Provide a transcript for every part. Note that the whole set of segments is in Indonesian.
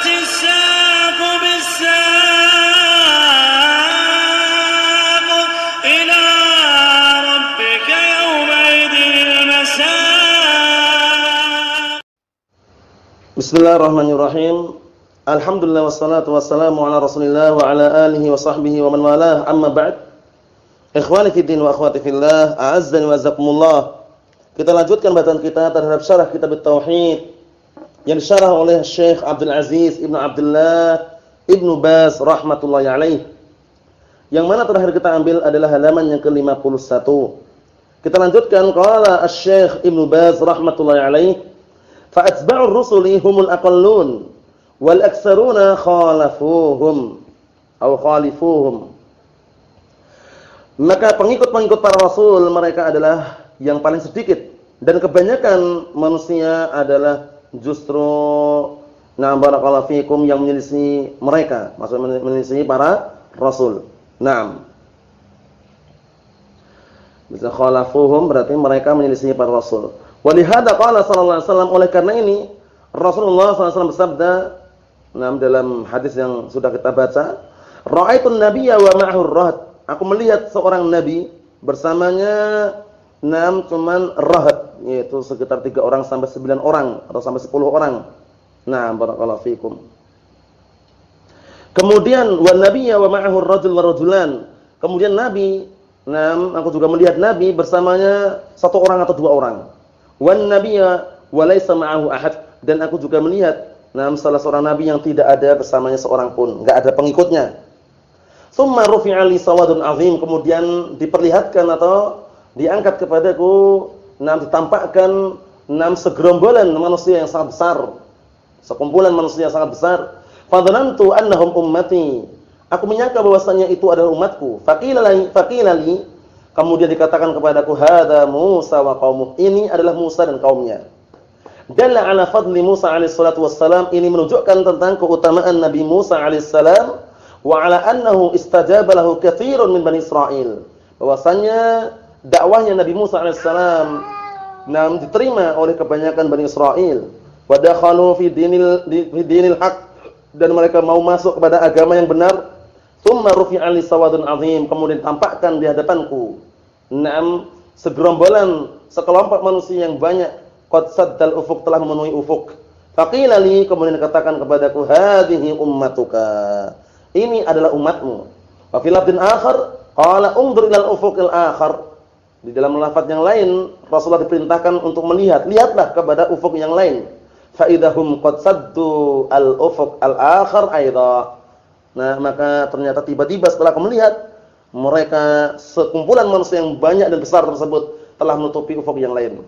وَالْتَفَّتِ السَّاقُ بِالسَّاقِ إِلَى رَبِّكَ يَوْمَئِذٍ الْمَسَاقُ. Bismillahirrahmanirrahim. Alhamdulillah wassalatu wassalamu ala Rasulillah wa ala alihi wa sahbihi wa man walah. Amma ba'd. Ikhwani fi din wa akhwati fillah, a'azzani wa azzakumullah. Kita lanjutkan bacaan kita terhadap syarah kitab Tauhid yang disyarah oleh Syekh Abdul Aziz Ibnu Abdullah Ibnu Baz rahmatullahi alaih. Yang mana terakhir kita ambil adalah halaman yang ke-51. Kita lanjutkan, qala Asy-Syaikh Ibnu Baz rahmatullahi alaih, fa atba'ur rusuli humul aqallun wal aktsaruna khalafuhum atau khalifuhum. Maka pengikut-pengikut para rasul mereka adalah yang paling sedikit dan kebanyakan manusia adalah justru barakallahu fikum yang menyelisih mereka, maksudnya menyelisih para rasul. Naam. Bisa khalafuhum berarti mereka menyelisih para rasul. Walihada qala sallallahu alaihi wasallam, oleh karena ini Rasulullah sallallahu alaihi wasallam bersabda dalam hadis yang sudah kita baca, ra'aitun nabiyya wa ma'ahu ar-rahd. Aku melihat seorang nabi bersamanya cuman rahd, yaitu sekitar 3 orang sampai 9 orang atau sampai 10 orang. Nah, barakallahu fikum. Kemudian wan nabiyya wa ma'ahu ar-rajul wa rajulan. Kemudian nabi, aku juga melihat nabi bersamanya 1 orang atau 2 orang. Wan nabiyya wa laysa ma'ahu ahad, dan aku juga melihat salah seorang nabi yang tidak ada bersamanya seorang pun, enggak ada pengikutnya. Tsumma rufi'a li sawadun azim, kemudian diperlihatkan atau diangkat kepadaku, ditampakkan segerombolan manusia yang sangat besar, sekumpulan manusia yang sangat besar. Fadhanantu annahum ummati, aku menyangka bahwasanya itu adalah umatku. Faqila li, kemudian dikatakan kepadaku, hadza Musa wa qaumuh, ini adalah Musa dan kaumnya. Dalla ala fadli Musa alaihi salatu wassalam, ini menunjukkan tentang keutamaan Nabi Musa alaihi salam, wa ala annahu istajaba lahu katsirun min bani Israil, bahwasanya dakwahnya Nabi Musa alaihi salam diterima oleh kebanyakan Bani Israil. Wa dakhalu fi dinil haq, dan mereka mau masuk kepada agama yang benar. Tsumma rufi'a li sawadun azim, kemudian tampakkan di hadapanku segerombolan, sekelompok manusia yang banyak, qad saddal ufuk, telah memenuhi ufuk. Faqila li, kemudian dikatakan kepadaku, hadhihi ummatuka, ini adalah umatmu. Wa fil lafdin akhar qala unzur ilal ufuqil akhar, di dalam lafaz yang lain Rasulullah diperintahkan untuk melihat, lihatlah kepada ufuk yang lain. Fa idahum qad saddu al ufuq al akhar aidha. Maka ternyata tiba-tiba setelah aku melihat, mereka sekumpulan manusia yang banyak dan besar tersebut telah menutupi ufuk yang lain.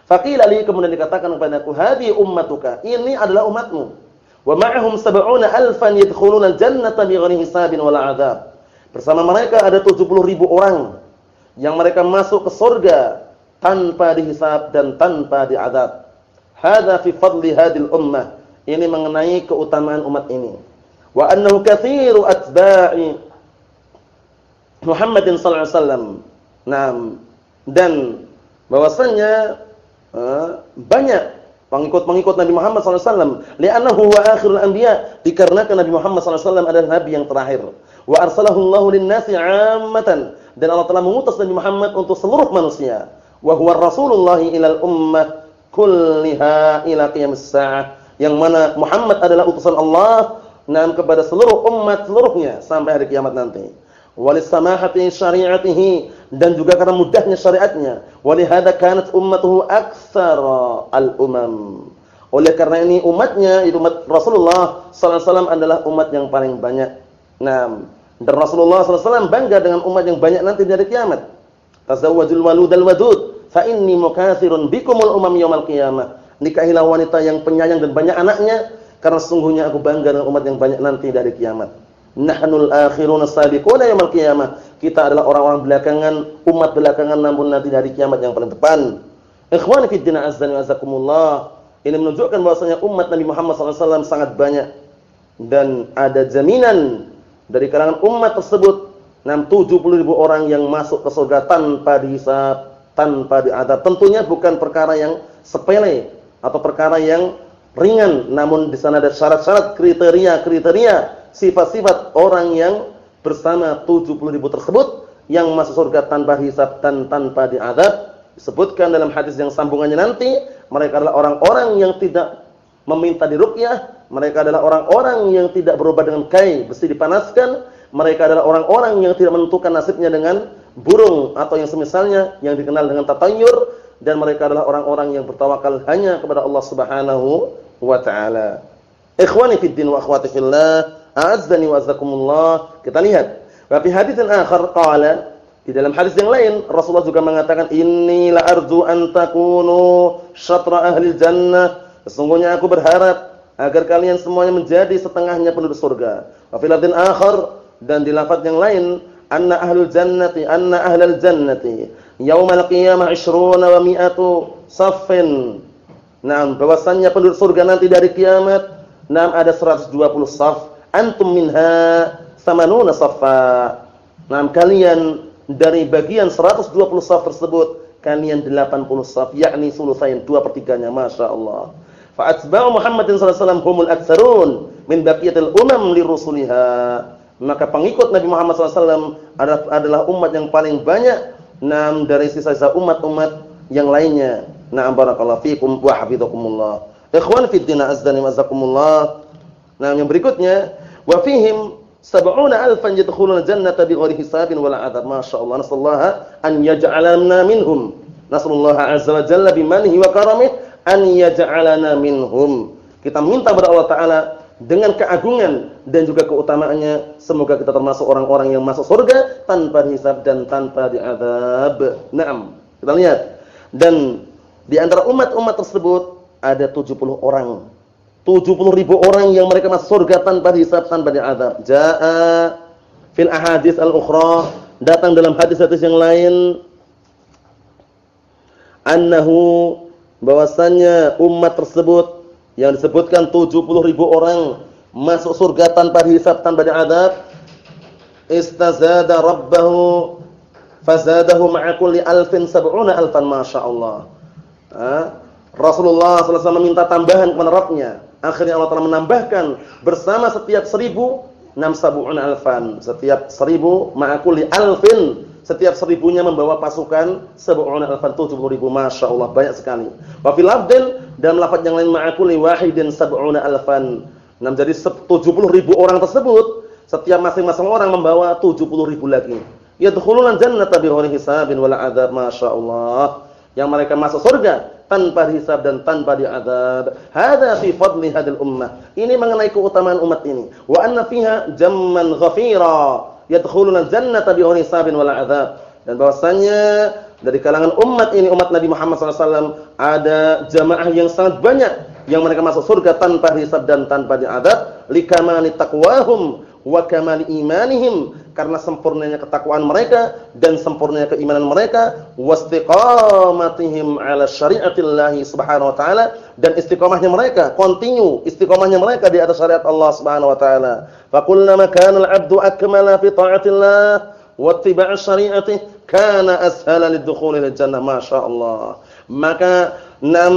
Faqila li, kemudian dikatakan kepadaku, hadhi ummatuka, ini adalah umatmu. Wa ma'ahum sab'una alfan yadkhuluna al-jannata bighairi hisabin wala 'adzab. Bersama mereka ada 70.000 orang yang mereka masuk ke surga tanpa dihisab dan tanpa diazab. Hadza fi fadli hadil ummah, ini mengenai keutamaan umat ini. Wa annahu katsiru atba'i Muhammadin sallallahu alaihi wasallam. Dan bahwasanya banyak pengikut-pengikut Nabi Muhammad SAW. Li'annahu huwa akhirul anbiya, dikarenakan Nabi Muhammad SAW adalah nabi yang terakhir. Wa arsalahu Allahu lin-nasi 'ammatan, dan Allah telah mengutus Nabi Muhammad untuk seluruh manusia. Wa huwa Rasulullah ilal ummah kulliha ila qiyamis saah, yang mana Muhammad adalah utusan Allah kepada seluruh umat seluruhnya sampai hari kiamat nanti. Walisamahati syari'atihi, dan juga karena mudahnya syariatnya. Walihada kanat ummatuhu aktsara al-umam, oleh karena ini umatnya, itu umat Rasulullah sallallahu alaihi wasallam adalah umat yang paling banyak. Dan Rasulullah sallallahu alaihi wasallam bangga dengan umat yang banyak nanti di hari kiamat. Tazawwajul waludal wadud fa inni mukatsirun bikumul umam yaumil qiyamah. Nikahilah wanita yang penyayang dan banyak anaknya, karena sesungguhnya aku bangga dengan umat yang banyak nanti dari kiamat. Nahnul akhiruna sabiquna yaumil qiyamah, kita adalah orang-orang belakangan, umat belakangan namun nanti dari kiamat yang paling depan. Ikhwani fi din, azzani wa azakumullah, ini menunjukkan bahwasanya umat Nabi Muhammad SAW sangat banyak, dan ada jaminan dari kalangan umat tersebut 70.000 orang yang masuk ke surga tanpa dihisab, tanpa diadab. Tentunya bukan perkara yang sepele atau perkara yang ringan, namun di sana ada syarat-syarat, kriteria-kriteria, sifat-sifat orang yang bersama 70.000 tersebut yang masuk surga tanpa hisab dan tanpa diazab. Disebutkan dalam hadis yang sambungannya nanti, mereka adalah orang-orang yang tidak meminta diruqyah, mereka adalah orang-orang yang tidak berobat dengan kai, besi dipanaskan, mereka adalah orang-orang yang tidak menentukan nasibnya dengan burung atau yang semisalnya yang dikenal dengan tatayur, dan mereka adalah orang-orang yang bertawakal hanya kepada Allah Subhanahu wa taala. Ikhwani fid din wa akhwati fillah, a'azzani wa azzakumullah. Kita lihat, wa fi haditsin akhar qala, di dalam hadis yang lain Rasulullah juga mengatakan, inni la arju an takunu syatra ahli jannah. Sesungguhnya aku berharap agar kalian semuanya menjadi setengahnya penduduk surga. Wa fi lafdhin akhar, dan di lafaz yang lain, anna ahlul jannati yaumal qiyamah 20 wa 100 saffin. Naam, bahwasannya penduduk surga nanti dari kiamat, naam, ada 120 saf, antum minha 80 saffa. Naam, kalian dari bagian 120 saf tersebut, kalian 80 saf, yakni sulusain, 2/3-nya, masyaallah. Fa atba'u Muhammadin sallallahu alaihi wasallam humul aktsarun min baqiyatil umam li rusuliha. Maka pengikut Nabi Muhammad SAW adalah umat yang paling banyak, naam, dari sisa-sisa umat-umat yang lainnya. Na'am, barakallahu fikum wa hafizakumullah. Ikhwan fid din, azdani wa azakumullah. Nah, yang berikutnya, wa fihim 70,000 yadkhuluna jannata bighairi hisabin wala 'adzab. Masyaallah, nasallaha an yaj'alana minhum. Nasallaha azza wa jalla bimanihi wa karamih an yaj'alana minhum. Kita minta kepada Allah Ta'ala dengan keagungan dan juga keutamaannya, semoga kita termasuk orang-orang yang masuk surga tanpa hisab dan tanpa diazab. Naam, kita lihat. Dan di antara umat-umat tersebut ada 70 orang. 70.000 orang yang mereka masuk surga tanpa hisab, tanpa diazab. Jaa fil ahadits al-ukhra, datang dalam hadis-hadis yang lain, annahu, bahwasannya umat tersebut yang disebutkan 70.000 orang masuk surga tanpa hisab, tanpa diazab, istazada rabbahu fazadahu ma'a kulli alfin 70,000, masyaallah. Rasulullah SAW meminta tambahan kepada Rabbnya. Akhirnya Allah telah menambahkan bersama setiap 1.000 70,000. Setiap 1.000 ma'a kulli alfin, setiap 1.000-nya membawa pasukan 70,000, 70.000, masyaallah, banyak sekali. Wa fil lafdin, dalam lafaz yang lain, ma'a kulli wahidin 70,000. Nah, jadi 70.000 orang tersebut, setiap masing-masing orang membawa 70.000 lagi. Yadkhuluna jannata bighairi hisabin wala 'adzab, masyaallah. Yang mereka masuk surga tanpa hisab dan tanpa diazab. Hadza fi fadli hadil ummah. Ini mengenai keutamaan umat ini. Wa anna fiha jamman ghafira yadkhuluna jannata bighairi hisabin wala 'adzab. Dan bahwasanya dari kalangan umat ini, umat Nabi Muhammad SAW, ada jamaah yang sangat banyak yang mereka masuk surga tanpa hisab dan tanpa diazab, likamani taqwahum wa kamali imanihim, karena sempurnanya ketakwaan mereka dan sempurnanya keimanan mereka, wastiqamatihim ala syariatillahi subhanahu wa ta'ala, dan istiqamahnya mereka, continue istiqamahnya mereka di atas syariat Allah subhanahu wa ta'ala. Fakullama kana al-'abdu akmala fi ta'atillah wa ittiba'i syari'atihi kana ashala lidukhulil jannah, masyaallah. Maka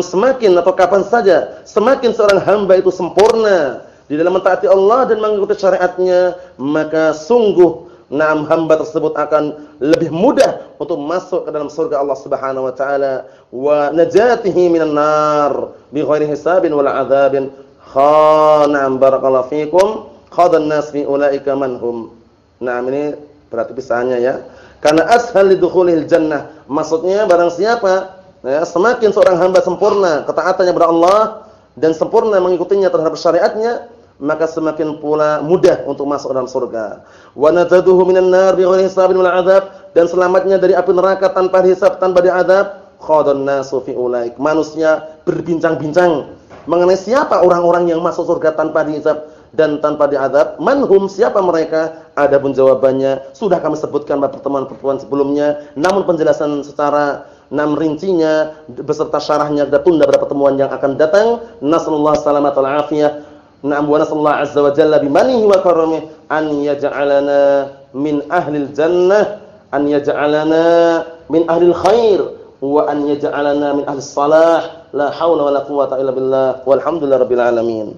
semakin atau kapan saja semakin seorang hamba itu sempurna di dalam mentaati Allah dan mengikuti syariatnya, maka sungguh hamba tersebut akan lebih mudah untuk masuk ke dalam surga Allah Subhanahu wa taala, wa najatihi minan nar bi ghairi hisabin wala adzabin. Khanam, barakallahu fikum, khadan nas fi ulaika manhum. Nah, ini berarti pisahannya ya. Karena ashal lidukhulil jannah, maksudnya barang siapa ya, semakin seorang hamba sempurna ketaatannya kepada Allah dan sempurna mengikutinya terhadap syariatnya, maka semakin pula mudah untuk masuk dalam surga. Wa najaduhu minan nar bighairi hisabin wala 'adzab, dan selamatnya dari api neraka tanpa hisab, tanpa diazab. Khadan nasu fi ulaik, manusia berbincang-bincang mengenai siapa orang-orang yang masuk surga tanpa dihisab dan tanpa diazab. Manhum, siapa mereka? Adapun jawabannya sudah kami sebutkan pada pertemuan-pertemuan sebelumnya, namun penjelasan secara rincinya beserta syarahnya kita tunda pada pertemuan yang akan datang. Nasallallahu salamata wal afiyah. Na'am, wa nasallahu azza wa jalla bimanihi wa karamih an yaj'alana min ahlil jannah, an yaj'alana min ahlil khair, wa an yaj'alana min ahlis salah, La haula wala quwwata illa billah. Walhamdulillahirabbil alamin.